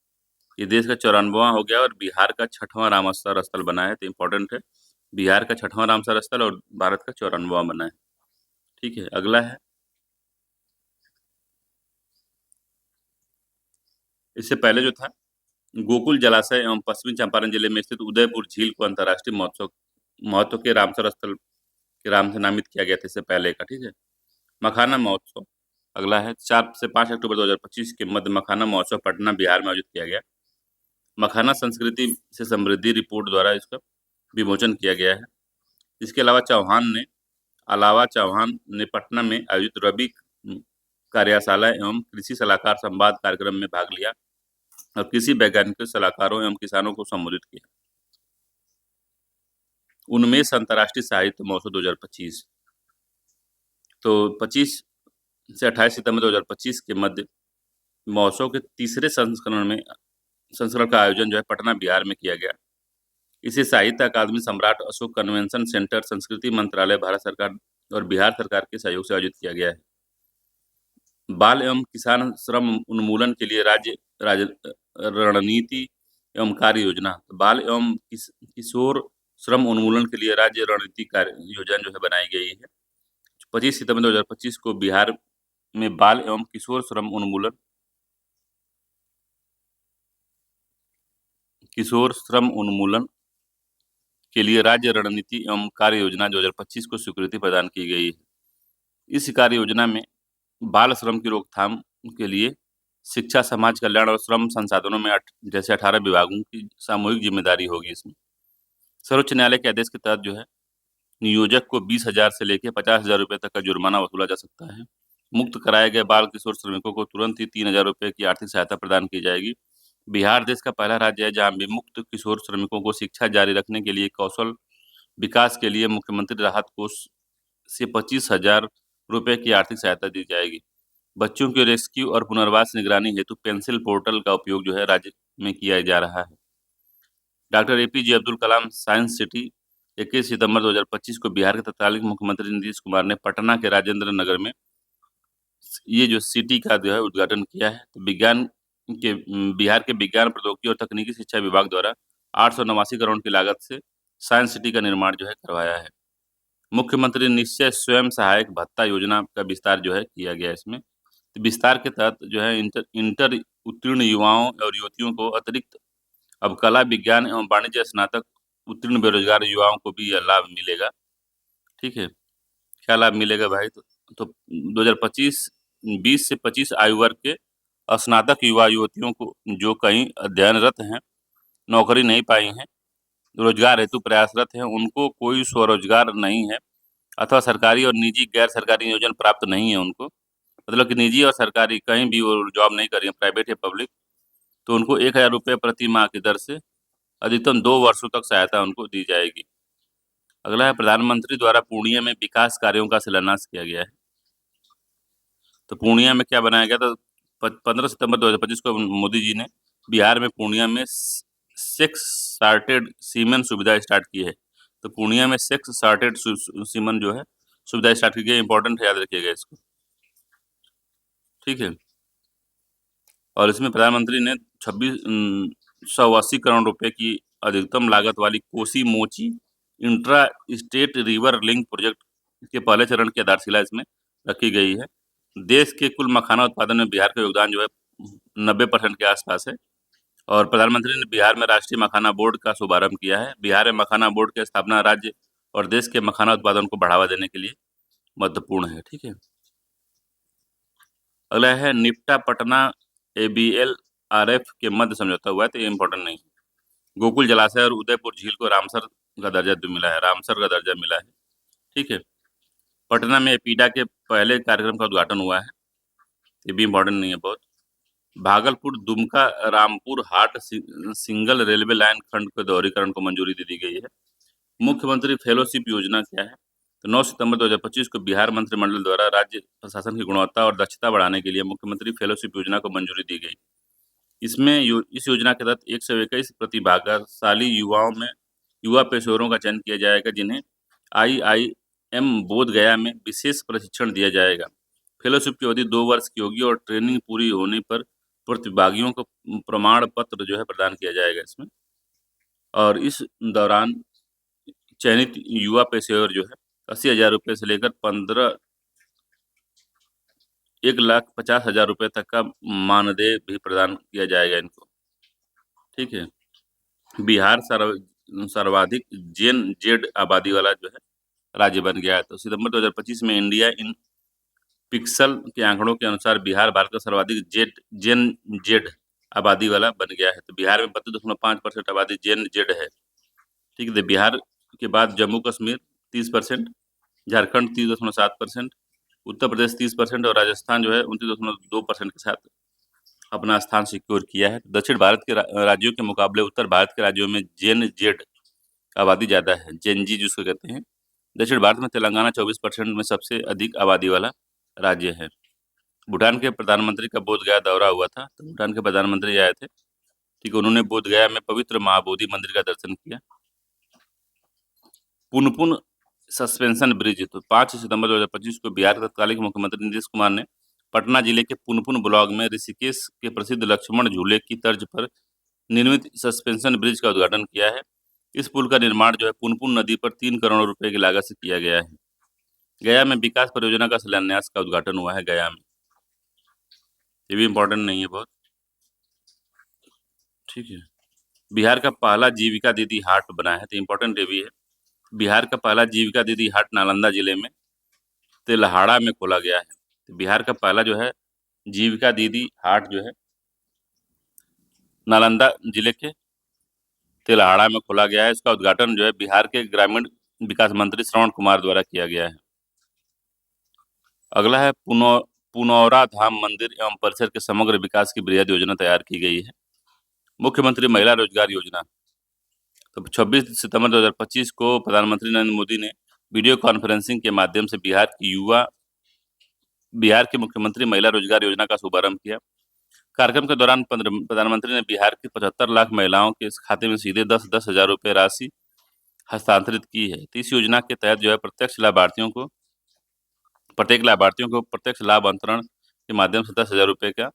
ये देश का 94वां हो गया और बिहार का 6वां रामसर स्थल बना है। तो इम्पोर्टेंट है, बिहार का 6वां रामसर स्थल और भारत का 94वां बना है। ठीक है, अगला है, इससे पहले जो था गोकुल जलाशय एवं पश्चिमी चंपारण जिले में स्थित उदयपुर झील को अंतर्राष्ट्रीय महत्व के रामसर स्थल के नाम से नामित किया गया था इससे पहले का। ठीक है, मखाना महोत्सव अगला है। 4 से 5 अक्टूबर 2025 के मध्य मखाना महोत्सव पटना बिहार में आयोजित किया गया। मखाना संस्कृति से समृद्धि रिपोर्ट द्वारा इसका विमोचन किया गया है। इसके अलावा चौहान ने पटना में आयोजित रबी कार्यशाला एवं कृषि सलाहकार संवाद कार्यक्रम में भाग लिया और कृषि वैज्ञानिकों, सलाहकारों एवं किसानों को संबोधित किया। उन्मेष अंतर्राष्ट्रीय साहित्य महोत्सव 2025, तो 25 से 28 सितंबर 2025 के मध्य महोत्सव के तीसरे संस्करण का आयोजन जो है पटना बिहार में किया गया। इसे साहित्य अकादमी, सम्राट अशोक कन्वेंशन सेंटर, संस्कृति मंत्रालय, भारत सरकार और बिहार सरकार के सहयोग से आयोजित किया गया है। बाल एवं किसान श्रम उन्मूलन के लिए राज्य रणनीति एवं कार्य योजना। बाल एवं किशोर श्रम उन्मूलन के लिए राज्य रणनीति कार्य योजना जो है बनाई गई है। 25 सितंबर 2025 को बिहार में बाल एवं किशोर श्रम उन्मूलन के लिए राज्य रणनीति एवं कार्य योजना 2025 को स्वीकृति प्रदान की गई है। इस कार्य योजना में बाल श्रम की रोकथाम के लिए शिक्षा, समाज कल्याण और श्रम संसाधनों में जैसे 18 विभागों की सामूहिक जिम्मेदारी होगी। इसमें सर्वोच्च न्यायालय के आदेश के तहत जो है नियोजक को 20,000 से लेकर 50,000 रुपये तक का जुर्माना वसूला जा सकता है। मुक्त कराए गए बाल किशोर श्रमिकों को तुरंत ही 3,000 रुपये की आर्थिक सहायता प्रदान की जाएगी। बिहार देश का पहला राज्य है जहां विमुक्त किशोर श्रमिकों को शिक्षा जारी रखने के लिए कौशल विकास के लिए मुख्यमंत्री राहत कोष से 25,000 रुपये की आर्थिक सहायता दी जाएगी। बच्चों के रेस्क्यू और पुनर्वास निगरानी हेतु पेंसिल पोर्टल का उपयोग जो है राज्य में किया जा रहा है। Doctor APJ Abdul Kalam science city 21 सितंबर 2025 को बिहार के तत्कालीन मुख्यमंत्री नीतीश कुमार ने पटना के राजेंद्र नगर में ये जो सिटी का जो है उद्घाटन किया है। तो बिहार के विज्ञान, प्रौद्योगिकी और तकनीकी शिक्षा विभाग द्वारा 889 करोड़ की लागत से साइंस सिटी का निर्माण जो है करवाया है। मुख्यमंत्री निश्चय स्वयं सहायक भत्ता योजना का विस्तार जो है किया गया। इसमें तो विस्तार के तहत जो है इंटर उत्तीर्ण युवाओं और युवतियों को अतिरिक्त अब कला, विज्ञान एवं वाणिज्य स्नातक उत्तीर्ण बेरोजगार युवाओं को भी यह लाभ मिलेगा। ठीक है, क्या लाभ मिलेगा भाई? तो 2020 से 25 आयु वर्ग के स्नातक युवा युवतियों को जो कहीं अध्ययनरत हैं, नौकरी नहीं पाई हैं, रोजगार हेतु प्रयासरत हैं, उनको कोई स्वरोजगार नहीं है अथवा सरकारी और निजी गैर सरकारी नियोजन प्राप्त नहीं है उनको, मतलब कि निजी और सरकारी कहीं भी वो जॉब नहीं कर रही है, प्राइवेट या पब्लिक, तो उनको 1,000 रुपये प्रति माह की दर से अधिकतम 2 वर्षों तक सहायता उनको दी जाएगी। अगला है, प्रधानमंत्री द्वारा पूर्णिया में विकास कार्यों का शिलान्यास किया गया है। तो पूर्णिया में क्या बनाया गया? तो 15 सितंबर 2025 को मोदी जी ने बिहार में पूर्णिया में सेक्स सार्टेड सीमेन सुविधा स्टार्ट की है। तो पूर्णिया में सेक्स सार्टेड सीमेन जो है सुविधा स्टार्ट की गई। इंपॉर्टेंट है, याद रखिएगा इसको। ठीक है, और इसमें प्रधानमंत्री ने 2680 करोड़ रुपए की अधिकतम लागत वाली कोसी मोची intra state river link project के पहले चरण की आधारशिला इसमें रखी गई है। देश के कुल मखाना उत्पादन में बिहार का योगदान जो है 90% के आसपास है। और प्रधानमंत्री ने बिहार में राष्ट्रीय मखाना बोर्ड का शुभारंभ किया है। बिहार में मखाना बोर्ड की स्थापना राज्य और देश के मखाना उत्पादन को बढ़ावा देने के लिए महत्वपूर्ण है। ठीक है, अगला है निफ्टा पटना ABLRF के मध्य समझौता हुआ है। तो ये इंपॉर्टेंट नहीं है। गोकुल जलाशय और उदयपुर झील को रामसर का दर्जा मिला है, रामसर का दर्जा मिला है। ठीक है, पटना में एपीडा के पहले कार्यक्रम का उद्घाटन हुआ है। ये भी इंपॉर्टेंट नहीं है बहुत। भागलपुर दुमका रामपुर हाट सिंगल रेलवे लाइन खंड के दोहरीकरण को मंजूरी दे दी गई है। मुख्यमंत्री फेलोशिप योजना क्या है? तो 9 सितंबर 2025 को बिहार मंत्रिमंडल द्वारा राज्य प्रशासन की गुणवत्ता और दक्षता बढ़ाने के लिए मुख्यमंत्री फेलोशिप योजना को मंजूरी दी गई। इस योजना के तहत 121 प्रतिभाशाली युवा पेशेवरों का चयन किया जाएगा, जिन्हें IIM बोध गया में विशेष प्रशिक्षण दिया जाएगा। फेलोशिप की अवधि 2 वर्ष की होगी और ट्रेनिंग पूरी होने पर प्रतिभागियों को प्रमाण पत्र जो है प्रदान किया जाएगा इसमें। और इस दौरान चयनित युवा पेशेवर जो है 80,000 रुपये से लेकर 1,50,000 रुपये तक का मानदेय भी प्रदान किया जाएगा इनको। ठीक है। बिहार सर्वाधिक जेन जेड आबादी वाला जो है राज्य बन गया है। तो सितंबर 2025 में इंडिया इन पिक्सल के आंकड़ों के अनुसार बिहार भारत का सर्वाधिक जेन जेड आबादी वाला बन गया है। तो बिहार में 32.5% आबादी जेन जेड है। ठीक है। बिहार के बाद जम्मू कश्मीर 30%, झारखंड 30.7%, उत्तर प्रदेश 30% और राजस्थान जो है 29.2% के साथ अपना स्थान सिक्योर किया है। दक्षिण भारत के राज्यों के मुकाबले उत्तर भारत के राज्यों में जेन जेड आबादी ज़्यादा है, जेन जी जिसको कहते हैं। दक्षिण भारत में तेलंगाना 24% में सबसे अधिक आबादी वाला राज्य है। भूटान के प्रधानमंत्री का बोध गया दौरा हुआ था, तो भूटान के प्रधानमंत्री आए थे। ठीक है। उन्होंने बोध गया में पवित्र महाबोधि मंदिर का दर्शन किया। पुनपुन सस्पेंशन ब्रिज, तो 5 सितंबर 2025 को बिहार के तत्कालीन मुख्यमंत्री नीतीश कुमार ने पटना जिले के पुनपुन ब्लॉक में ऋषिकेश के प्रसिद्ध लक्ष्मण झूले की तर्ज पर निर्मित सस्पेंशन ब्रिज का उद्घाटन किया है। इस पुल का निर्माण जो है पुनपुन नदी पर 3 करोड़ रुपए की लागत से किया गया है। गया में विकास परियोजना का शिलान्यास का उद्घाटन हुआ है गया में। ये भी इम्पोर्टेंट नहीं है बहुत। ठीक है। बिहार का पहला जीविका दीदी हाट बना है, तो इम्पोर्टेंट ये भी है। बिहार का पहला जीविका दीदी हाट नालंदा जिले में तेल्हाड़ा में खोला गया है। तो बिहार का पहला जो है जीविका दीदी हाट जो है नालंदा जिले के तेल्हाड़ा में खोला गया है। इसका उद्घाटन जो है बिहार के ग्रामीण विकास मंत्री श्रवण कुमार द्वारा किया गया है। अगला है पुनौरा धाम मंदिर एवं परिसर के समग्र विकास की बृहद योजना तैयार की गई है। मुख्यमंत्री महिला रोजगार योजना, तो 26 सितंबर 2025 को प्रधानमंत्री नरेंद्र मोदी ने वीडियो कॉन्फ्रेंसिंग के माध्यम से बिहार के मुख्यमंत्री महिला रोजगार योजना का शुभारंभ किया। कार्यक्रम के दौरान प्रधानमंत्री ने बिहार की 75 लाख महिलाओं के इस खाते में सीधे 10-10 हजार रुपये राशि हस्तांतरित की है। तो इस योजना के तहत जो है प्रत्येक लाभार्थियों को प्रत्यक्ष लाभ अंतरण के माध्यम से 10,000 रुपये का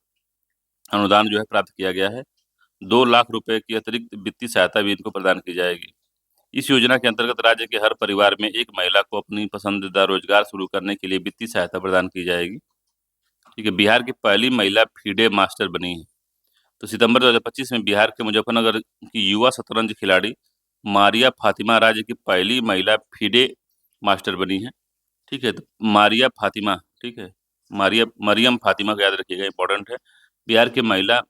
अनुदान जो है प्राप्त किया गया है। 2 लाख रुपए की अतिरिक्त वित्तीय सहायता भी इनको प्रदान की जाएगी। इस योजना के अंतर्गत राज्य के हर परिवार में एक महिला को अपनी पसंदीदा रोजगार शुरू करने के लिए वित्तीय सहायता प्रदान की जाएगी। ठीक है। बिहार की पहली महिला फीडे मास्टर बनी है। तो सितंबर 2025 में बिहार के मुजफ्फरनगर की युवा शतरंज खिलाड़ी मारिया फातिमा राज्य की पहली महिला फीडे मास्टर बनी है। ठीक है। तो मारिया फातिमा, ठीक है, मरियम फातिमा को याद रखिएगा, इंपॉर्टेंट है। बिहार के महिला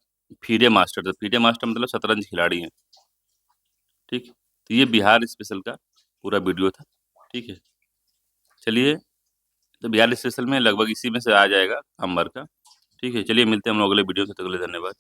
फीडे मास्टर, तो फीडे मास्टर मतलब शतरंज खिलाड़ी हैं। ठीक। तो ये बिहार स्पेशल का पूरा वीडियो था। ठीक है। चलिए, तो बिहार स्पेशल में लगभग इसी में से आ जाएगा काम भर का। ठीक है। चलिए मिलते हैं हम लोग अगले वीडियो से। तो अगले धन्यवाद।